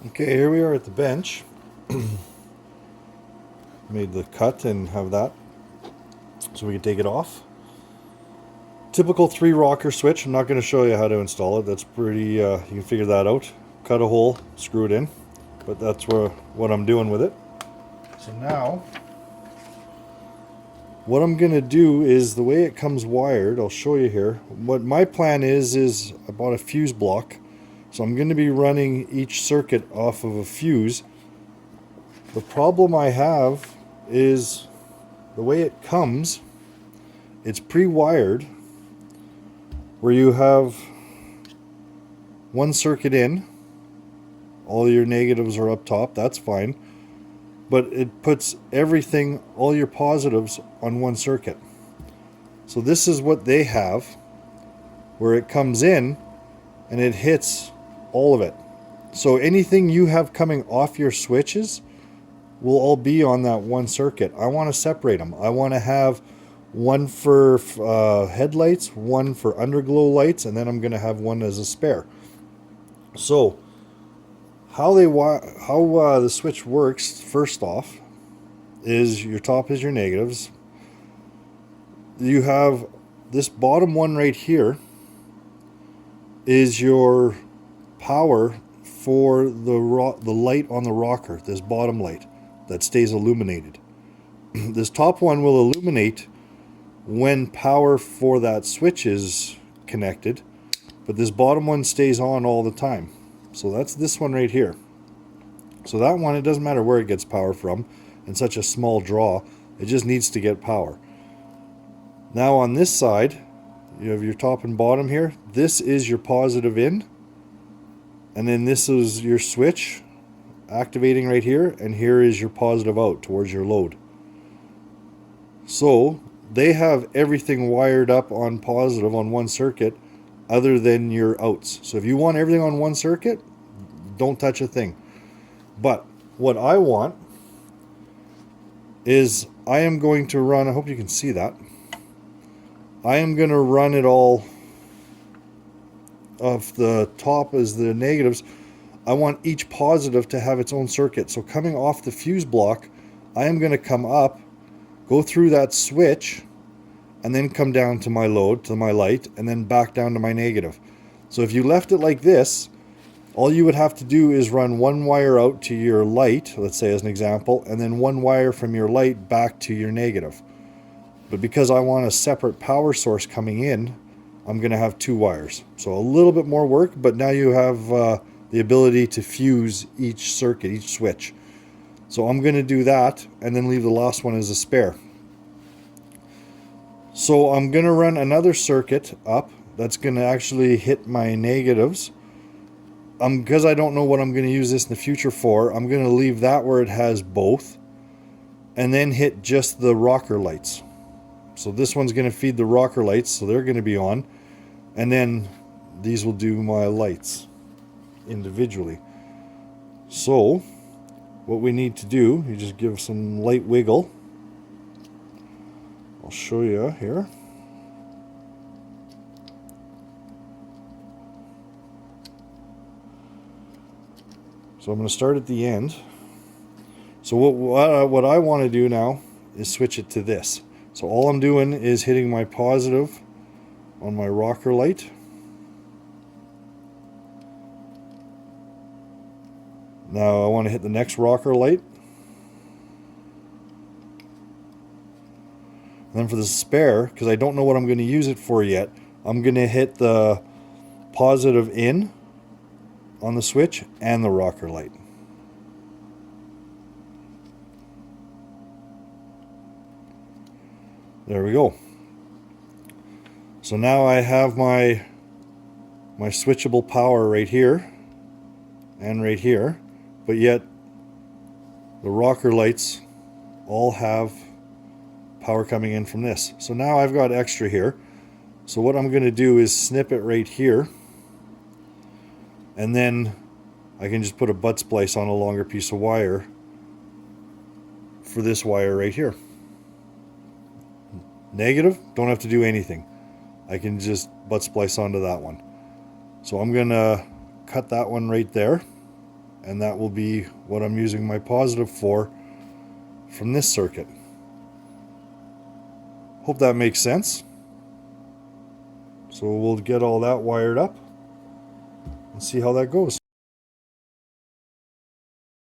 Okay, here we are at the bench. Made the cut and have that so we can take it off. Typical 3 rocker switch. I'm not going to show you how to install it. That's pretty, you can figure that out. Cut a hole, screw it in. But that's what I'm doing with it. So now, what I'm going to do is the way it comes wired, I'll show you here. What my plan is I bought a fuse block. So I'm going to be running each circuit off of a fuse. The problem I have is the way it comes, it's pre-wired where you have one circuit in, all your negatives are up top, that's fine, but it puts everything, all your positives, on one circuit. So this is what they have, where it comes in and it hits all of it. So anything you have coming off your switches will all be on that one circuit. I want to separate them. I want to have one for headlights, one for underglow lights, and then I'm going to have one as a spare. So how the switch works, first off, is your top is your negatives. You have this bottom one right here is your power for the light on the rocker, this bottom light that stays illuminated. This top one will illuminate when power for that switch is connected, but this bottom one stays on all the time. So that's this one right here. So that one, it doesn't matter where it gets power from, in such a small draw, it just needs to get power. Now on this side, you have your top and bottom here. This is your positive in, and then this is your switch activating right here, and here is your positive out towards your load. So they have everything wired up on positive on one circuit other than your outs. So if you want everything on one circuit, don't touch a thing. But what I want is I am going to run, I hope you can see that, I am going to run it all of the top as the negatives. I want each positive to have its own circuit. So coming off the fuse block, I am going to come up, go through that switch, and then come down to my load, to my light, and then back down to my negative. So if you left it like this, all you would have to do is run one wire out to your light, let's say as an example, and then one wire from your light back to your negative. But because I want a separate power source coming in, I'm going to have 2 wires. So a little bit more work, but now you have the ability to fuse each circuit, each switch. So I'm going to do that and then leave the last one as a spare. So I'm going to run another circuit up that's going to actually hit my negatives. Because I don't know what I'm going to use this in the future for, I'm going to leave that where it has both and then hit just the rocker lights. So this one's going to feed the rocker lights, so they're going to be on, and then these will do my lights individually. So what we need to do, you just give some light wiggle. I'll show you here. So I'm going to start at the end. So what I want to do now is switch it to this. So all I'm doing is hitting my positive on my rocker light. Now I want to hit the next rocker light. And then for the spare, because I don't know what I'm going to use it for yet, I'm going to hit the positive in on the switch and the rocker light. There we go. So now I have my switchable power right here and right here, but yet the rocker lights all have power coming in from this. So now I've got extra here. So what I'm going to do is snip it right here, and then I can just put a butt splice on a longer piece of wire for this wire right here. Negative, don't have to do anything. I can just butt splice onto that one. So I'm going to cut that one right there, and that will be what I'm using my positive for from this circuit. Hope that makes sense. So we'll get all that wired up and see how that goes.